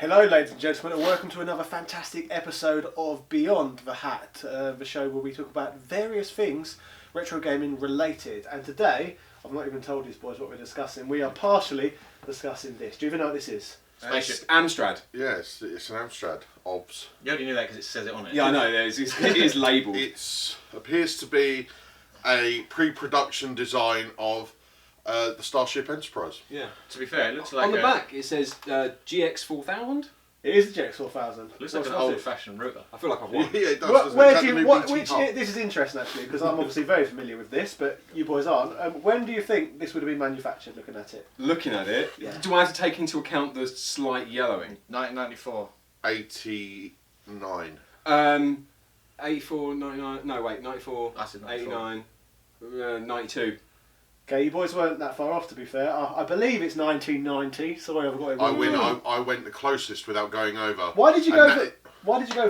Hello ladies and gentlemen, and welcome to another fantastic episode of Beyond the Hat, the show where we talk about various things retro gaming related. And today, I've not even told these boys what we're discussing. We are partially discussing this. Do you even know what this is? Spaceship. Amstrad. Yes, it's an Amstrad OBS. You already knew that because it says it on it. Yeah, I know. It is labelled. It appears to be a pre-production design of the Starship Enterprise. Yeah. To be fair, it looks like on the back it says GX4000. It is the GX4000. Looks like an old-fashioned router. I feel like I've won. Yeah, it does. This is interesting actually, because I'm obviously very familiar with this, but you boys aren't. When do you think this would have been manufactured? Looking at it. Looking at it, Yeah. do I have to take into account the slight yellowing? 1994. 89. 84, 99. No, wait, 94. I said 94. 89, 92. Okay, you boys weren't that far off, to be fair. I believe it's 1990. Sorry, I've got it wrong. I went the closest without going over. Why did you go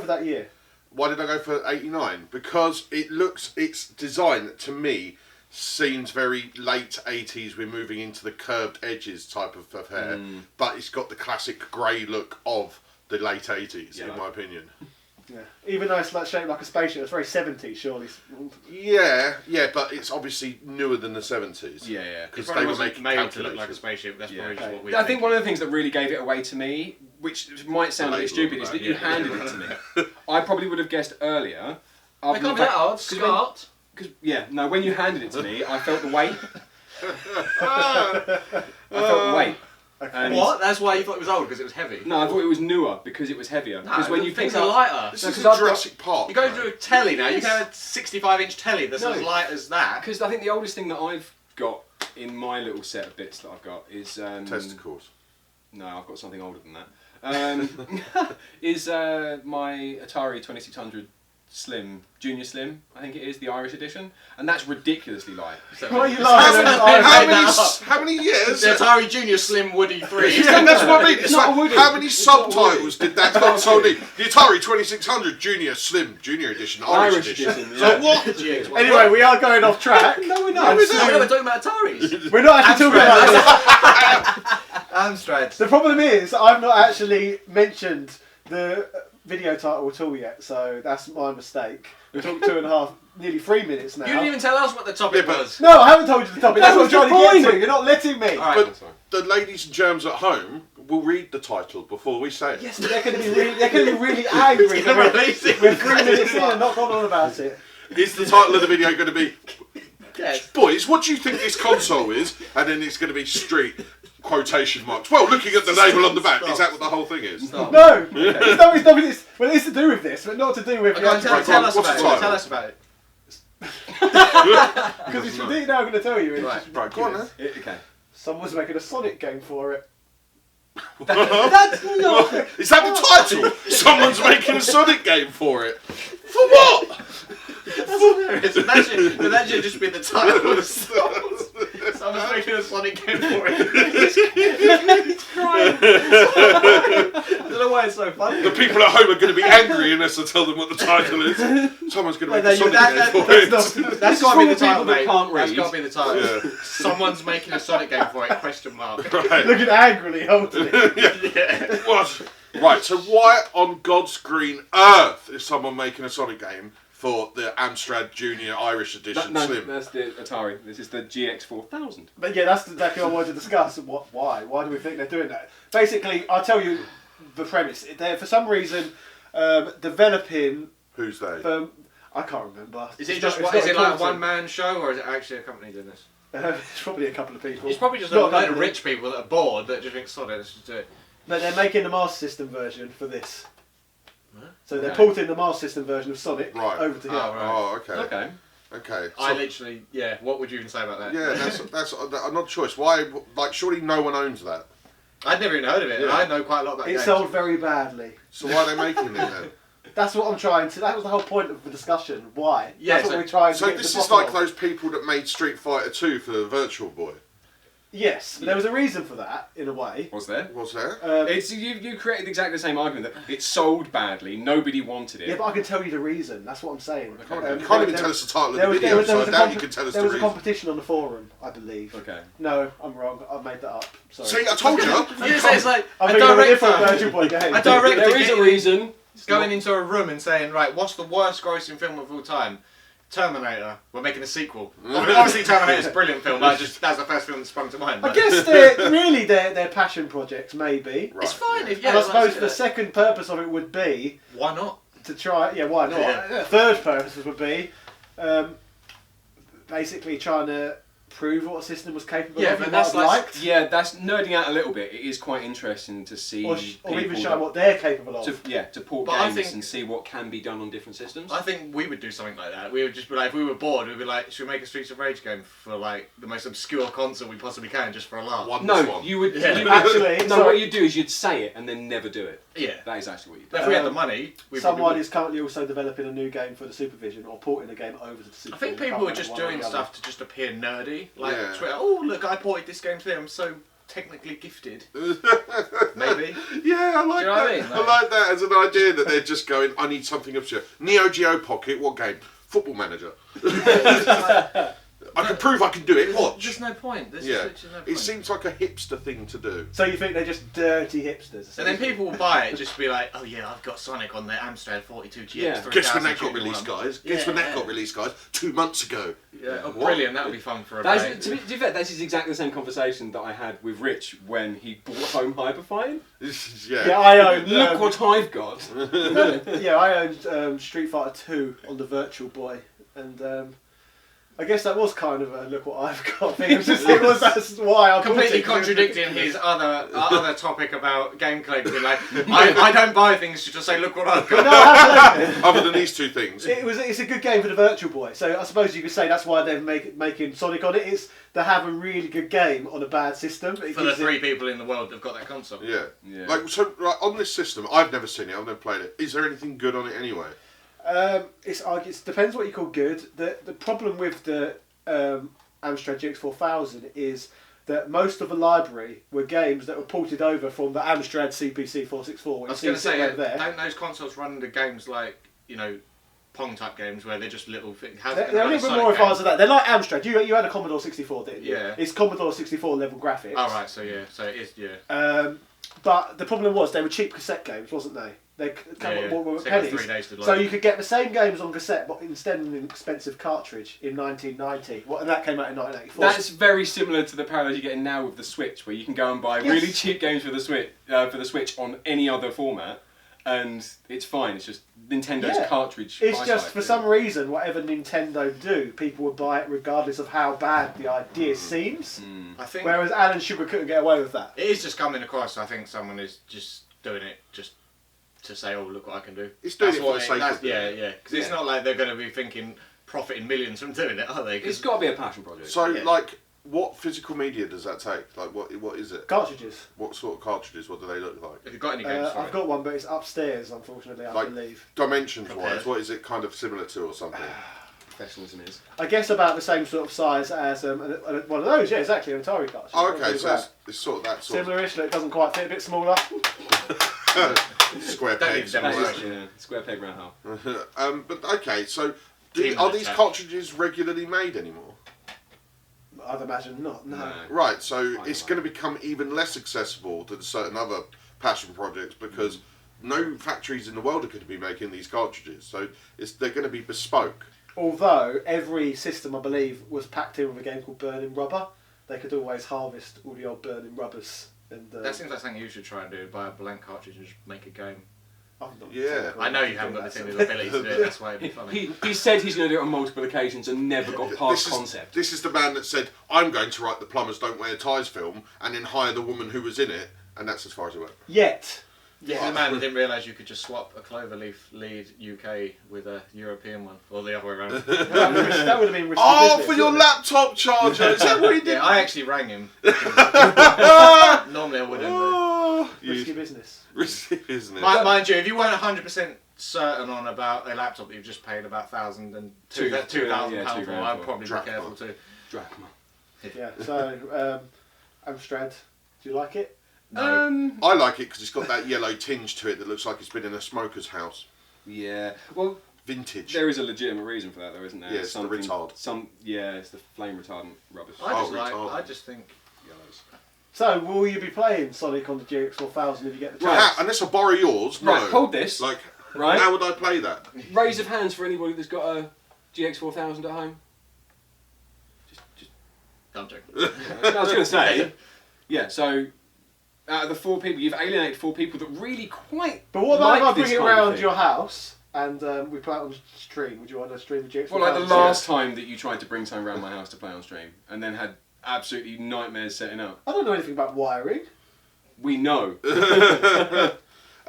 for that year? Why did I go for 89? Because its design to me seems very late 80s. We're moving into the curved edges type of hair, but it's got the classic grey look of the late 80s, in my opinion. Yeah. Even though it's like shaped like a spaceship, it's very 70s, surely. Yeah, but it's obviously newer than the 70s. Yeah. Because they were making made to look like a spaceship. That's probably just what we. I think one of the things that really gave it away to me, which might sound a bit stupid, is that you handed it to me. I probably would have guessed earlier. They can't be that hard. Scott. When you handed it to me, I felt the weight. I felt the weight. Okay. What? That's why you thought it was old, because it was heavy? No, I thought it was newer because it was heavier. Because when you things pick are up, lighter. This is a Jurassic Park. You go to a telly now, you can have a 65-inch telly that's as light as that. Because I think the oldest thing that I've got in my little set of bits that I've got is... testicles. No, I've got something older than that. Is my Atari 2600 Slim, Junior Slim, I think it is, the Irish edition. And that's ridiculously light. Why are you lying? How many years? The Atari Junior Slim Woody 3. Yeah, that's what I mean. It's not like, a Woody. how many It's not a subtitles did that console need? The Atari 2600 Junior Slim Junior Edition, Irish edition. Yeah. So what? Anyway, we are going off track. No, we're not. We're talking about Ataris. We're not actually talking about this. Amstrad. The problem is, I've not actually mentioned the video title at all yet, so that's my mistake. We talked 2.5, nearly 3 minutes now. You didn't even tell us what the topic was. No, I haven't told you the topic. That's what I'm trying to point. get to. You're not letting me. All right. But the ladies and germs at home will read the title before we say it. Yes, but they're going to be really angry. We're 3 minutes in and not gone on about it. Is the title of the video going to be, Yes. boys, what do you think this console is? And then it's going to be street quotation marks. Well, looking at the label on the back, is that what the whole thing is? No, it's nothing to do with this, but not to do with... Tell us about it. Because it's now I'm going to tell you. Right, go on then. Okay. Someone's making a Sonic game for it. That's not... Is that the title? Someone's making a Sonic game for it. For what? That should just be the title. Someone's making a Sonic game for it. He's crying. I don't know why it's so funny. The people at home are going to be angry unless I tell them what the title is. Someone's going to make a Sonic game for it. That's got to be the title, that mate. can't read. That's got to be the title. Yeah. Someone's making a Sonic game for it, question mark. Right. Looking angrily holding it. Yeah. What? Right, so why on God's green earth is someone making a Sonic game for the Amstrad Junior Irish Edition Slim? That's the Atari. This is the GX4000. But yeah, that's exactly what I wanted to discuss. Why? Why do we think they're doing that? Basically, I'll tell you the premise. They're, for some reason, developing... Who's they? I can't remember. Is it just like a one-man show, or is it actually a company doing this? It's probably a couple of people. It's probably just a load of rich people that are bored that just think, sorry, let's just do it. No, they're making the Master System version for this. Huh? So they're porting the Master System version of Sonic over to here. Oh, right. Oh, okay. Okay. I literally, what would you even say about that? Yeah, that's an odd choice. Why? Like, surely no one owns that. I'd never even heard of it. Yeah. I know quite a lot about It games. sold very badly. So why are they making it then? That's what I'm trying to... That was the whole point of the discussion. Why? Yeah, That's what we're trying to So get this to the is bottom like of. those people that made Street Fighter 2 for the Virtual Boy. Yes, but there was a reason for that, in a way. Was there? Was there? It's you created exactly the same argument that it sold badly, nobody wanted it. Yeah, but I can tell you the reason. That's what I'm saying. You can't even tell us the title of the video, so I doubt you can tell us the There was a reason. competition on the forum, I believe. Okay. No, I'm wrong. I made that up. Sorry. See, I told you. It's like I'm a thinking of a different director. Virtual Boy game. A director There is a reason. going into a room and saying, right, what's the worst grossing film of all time? Terminator. We're making a sequel. Obviously, Terminator's a brilliant film. That's the first film that sprung to mind. I But guess their passion projects, maybe. Right, it's fine. yeah. If, And yeah, I suppose like, the second purpose of it would be why not? to try. Yeah, why not? Yeah. Third purpose would be basically trying to prove what a system was capable Yeah, of. but you that's might have like- liked, That's nerding out a little bit. It is quite interesting to see or even people showing what they're capable of. to port But I games think- and see what can be done on different systems. I think we would do something like that. We would just be like, if we were bored, we'd be like, should we make a Streets of Rage game for like the most obscure console we possibly can, just for a laugh? No, you would. Yeah. You would Actually, no. sorry. What you'd do is you'd say it and then never do it. Yeah. That is actually what you do. But if we had the money, we Someone probably would. is currently also developing a new game for the Supervision, or porting a game over to the Supervision. I think people were just doing stuff to just appear nerdy. Like, Yeah. Twitter, oh, look, I ported this game to them, I'm so technically gifted. Maybe. Yeah, I like Do you know that. what I mean? I like that as an idea that they're just going, I need something obscure. Neo Geo Pocket, what game? Football Manager. I can prove I can do it. Watch. There's no point. There's Yeah, just no point. it seems like a hipster thing to do. So you think they're just dirty hipsters? And then people will buy it just to be like, oh yeah, I've got Sonic on the Amstrad 42 GX. Yeah. Guess when that got chip released, one. guys? Guess when that Yeah. got released, guys? 2 months ago. Yeah, oh, What? brilliant. That would be fun for a That's, day. to be fair, this is exactly the same conversation that I had with Rich when he bought home Hyperfine. Yeah, I own. Look what I've got. Yeah, I owned Street Fighter 2 on the Virtual Boy, and I guess that was kind of a look what I've got thing. That's why I Completely contradicting his other topic about game collecting. Like, I don't buy things to just say, look what I've got. No, I have Other than these two things. It's a good game for the Virtual Boy, so I suppose you could say that's why they're making Sonic on it. It's to have a really good game on a bad system. It For the gives it- 3 people in the world that've got that console. Yeah. Yeah. Like, so, like, on this system, I've never seen it, I've never played it. Is there anything good on it anyway? It depends what you call good. The problem with the Amstrad GX4000 is that most of the library were games that were ported over from the Amstrad CPC 464. I was going to say, don't those consoles run the games like, you know, Pong type games where they're just little things? They're a little bit more advanced than that. They're like Amstrad. You had a Commodore 64, didn't you? Yeah. It's Commodore 64 level graphics. Oh right, so yeah, so it is, yeah. But the problem was they were cheap cassette games, wasn't they? They were So it pennies. was 3 days to So load. you could get the same games on cassette, but instead of an expensive cartridge in 1990. And that came out in 1984. That's very similar to the parallels you're getting now with the Switch, where you can go and buy Yes. really cheap games for the Switch on any other format, and it's fine. It's just Nintendo's Yeah. cartridge. It's price just hike, for really. some reason, whatever Nintendo do, people would buy it regardless of how bad the idea seems. I think Whereas Alan Sugar couldn't get away with that. it is just coming across. I think someone is just doing it just to say, "Oh, look what I can do." It's doing That's it for what the sake of doing yeah, it. yeah. Because it's Yeah. not like they're going to be thinking profiting millions from doing it, are they? 'Cause It's got to be a passion project. So, Yeah. like, what physical media does that take? Like, what is it? Cartridges. What sort of cartridges? What do they look like? have you got any games for I've it? got one, but it's upstairs, unfortunately, I Like- believe. Dimensions-wise, Prepared. what is it kind of similar to or something? Professionalism is. I guess about the same sort of size as one of those, yeah, exactly, an Atari cartridge. Oh, okay, Probably so that. it's sort of that sort Similar-ish, but it doesn't quite fit, a bit smaller. of square Don't pegs. need and all That that. is, yeah, square peg round hole. But okay, so Team are these attack. cartridges regularly made anymore? I'd imagine not, no. Right, so Quite it's right. going to become even less accessible than certain other passion projects because no factories in the world are going to be making these cartridges. So they're going to be bespoke. Although every system, I believe, was packed in with a game called Burning Rubber. They could always harvest all the old burning rubbers. And That seems like something you should try and do. Buy a blank cartridge and just make a game. I've not Yeah. I know you haven't got the technical ability to do it. That's why it'd be funny. He said he's going to do it on multiple occasions and never got past concept. This is the man that said, I'm going to write the Plumbers Don't Wear Ties film and then hire the woman who was in it, and that's as far as it went. Yet. This is the man that didn't realise you could just swap a Cloverleaf lead UK with a European one, or the other way around. That would have been risky Oh, business, for your wouldn't it? laptop charger! Is that what he did? Yeah, I actually rang him. Normally I wouldn't. Oh, Risky business. risky, isn't it? Mind you, if you weren't 100% certain on about a laptop that you've just paid about £1,000 and £2,000 yeah, for, £2,000 I'd for. probably be Drachma. careful too. Drachma. Yeah, so Amstrad. Do you like it? No. I like it because it's got that yellow tinge to it that looks like it's been in a smoker's house. Yeah. Well, Vintage. there is a legitimate reason for that, though, isn't there? Yeah, it's the retard. It's the flame retardant rubbish. I just think Yellows. So, will you be playing Sonic on the GX4000 if you get the Right. chance? Unless I borrow yours, no. Right, hold this. Like, Right. how would I play that? Raise of hands for anybody that's got a GX4000 at home. Just I'm joking. I was going to say, yeah, so out of the 4 people, you've alienated 4 people that really quite But what about like if I this bring it kind of around thing. your house and we play it on stream? Would you want to stream the GX4000? Well, like the last time that you tried to bring something around my house to play on stream and then had absolutely nightmares setting up. I don't know anything about wiring. We know.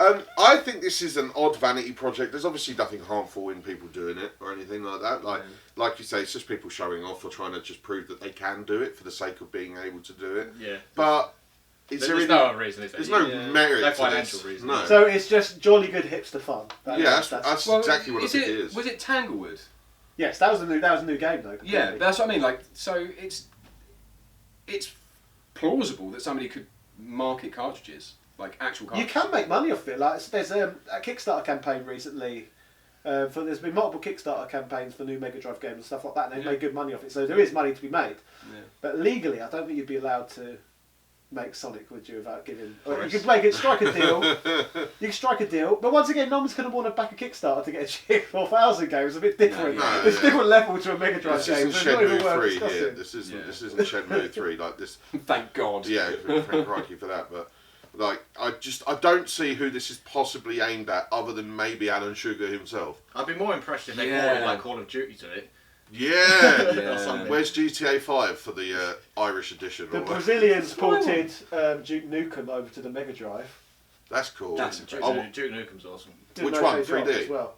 I think this is an odd vanity project. There's obviously nothing harmful in people doing it or anything like that. Like you say, it's just people showing off or trying to just prove that they can do it for the sake of being able to do it. Yeah. But There's no other reason, is there? There's no merit No to financial this. reason. No. So it's just jolly good hipster fun. That's Well, exactly what I think it is. Was it Tanglewood? Yes, that was a new game though. Yeah, completely. that's what I mean. Like, so it's plausible that somebody could market cartridges, like actual You cartridges. can make money off it. Like there's a Kickstarter campaign recently. There's been multiple Kickstarter campaigns for new Mega Drive games and stuff like that, and they've made good money off it. So there is money to be made. Yeah. But legally, I don't think you'd be allowed to make Sonic, would you, without giving? Or you Forest. could make it, strike a deal. You can strike a deal, but once again, no one's going to want to back a Kickstarter to get a GX4000 game. It's a bit different. No, It's a different level to a Mega Drive This game. isn't So it's not even Shenmue worth 3 discussing. here. This isn't Shenmue 3 like this. Thank God. Yeah, thank crikey for that. But like, I don't see who this is possibly aimed at, other than maybe Alan Sugar himself. I'd be more impressed if they Yeah. called like Call of Duty to it. Yeah. Yeah. something. Where's GTA 5 for the Irish edition? The Or Brazilians ported Duke Nukem over to the Mega Drive. That's cool. That's Duke, Oh, Duke Nukem's awesome. Did Which an one? okay job 3D? as well.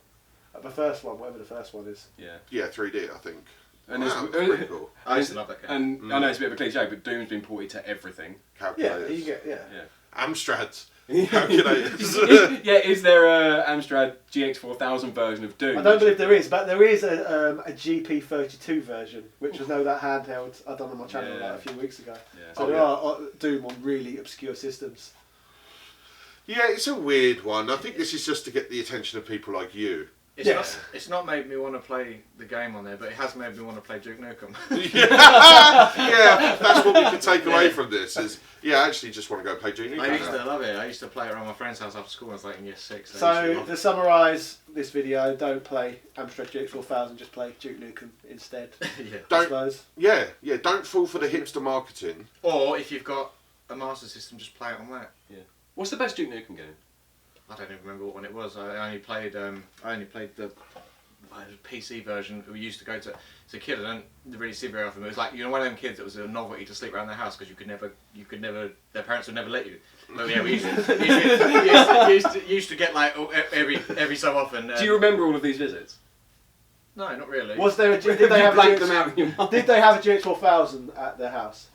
The first one, whatever the first one is. Yeah. yeah, 3D, I think. And Wow, it's, that's pretty cool. I used to love that game. and I know it's a bit of a cliche, but Doom's been ported to everything. Yeah, Calculators. you get Yeah. Amstrads. Calculators. Is there a Amstrad GX4000 version of Doom? I don't believe there is, but there is a GP32 version, which was that handheld I done on my channel Yeah. like a few weeks ago. Yeah. So there are Doom on really obscure systems. Yeah, it's a weird one. I think this is just to get the attention of people like you. It's not made me want to play the game on there, but it has made me want to play Duke Nukem. Yeah, that's what we can take away from this. Is I actually just want to go play Junior. I used to love it. I used to play it around my friend's house after school when I was like in year 6. So to summarise this video, don't play Amstrad GX4000, just play Duke Nukem instead. yeah. I Don't. suppose. Yeah, don't fall for the hipster marketing. Or if you've got a Master System, just play it on that. Yeah. What's the best Duke Nukem game? I don't even remember what one it was. I only played the PC version. We used to go to. As a kid, I don't really see very often. But it was like one of them kids that was a novelty to sleep around their house because you could never. Their parents would never let you. But yeah, we used to get like every so often. Do you remember all of these visits? No, not really. Was there? Did You they have a blanked them out in your GX, mind. Did they have a GX4000 at their house?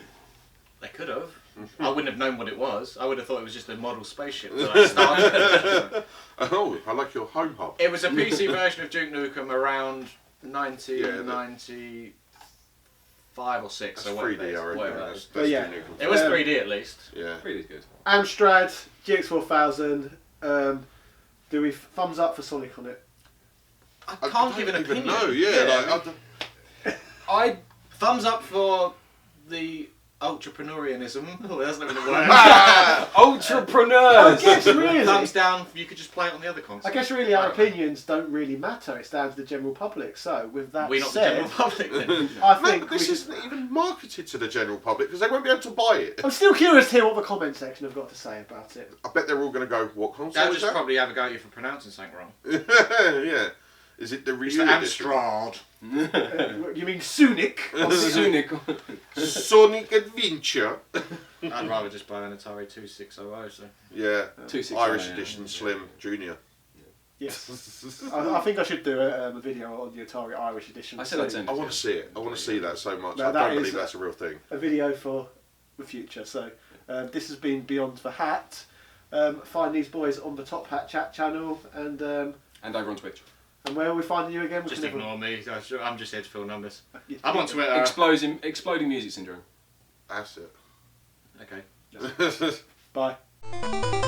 They could have. I wouldn't have known what it was. I would have thought it was just a model spaceship that I started. Oh, I like your home hub. It was a PC version of Duke Nukem around 1995 or 6. That's or whatever 3D, it is, I reckon. whatever it That's is. But yeah. Duke Nukem. It was 3D at least. Yeah. Really good. Amstrad GX4000. Do we thumbs up for Sonic on it? I I can't don't give an even opinion. know. Yeah, like, I Thumbs up for the entrepreneurianism. Oh, that's not even a word. I entrepreneurs. guess really. Thumbs down. You could just play it on the other console. I guess really our opinions don't really matter. It's down to the general public. So with that We're not the said, general public then. I no, think but we this should, isn't even marketed to the general public because they won't be able to buy it. I'm still curious to hear what the comment section have got to say about it. I bet they're all going to go, what console They'll is just that? probably have a go at you for pronouncing something wrong. Yeah. Is it the It's Ryu the edition? Amstrad. You mean Sonic? Sonic. Sonic Adventure. I'd rather just buy an Atari 2600. So. Yeah. 260, Irish yeah. edition, Slim, Junior. Yes. I think I should do a video on the Atari Irish edition. I said I'd send I it. want to see it. I want to see that so much. No, I that don't is believe that's a real thing. a video for the future. So this has been Beyond the Hat. Find these boys on the Top Hat chat channel, and And over on Twitch. where are we finding you again? We Just can never- ignore me. I'm just here to fill numbers. Yeah. I'm on Twitter. Exploding music syndrome. That's it. Okay. Bye.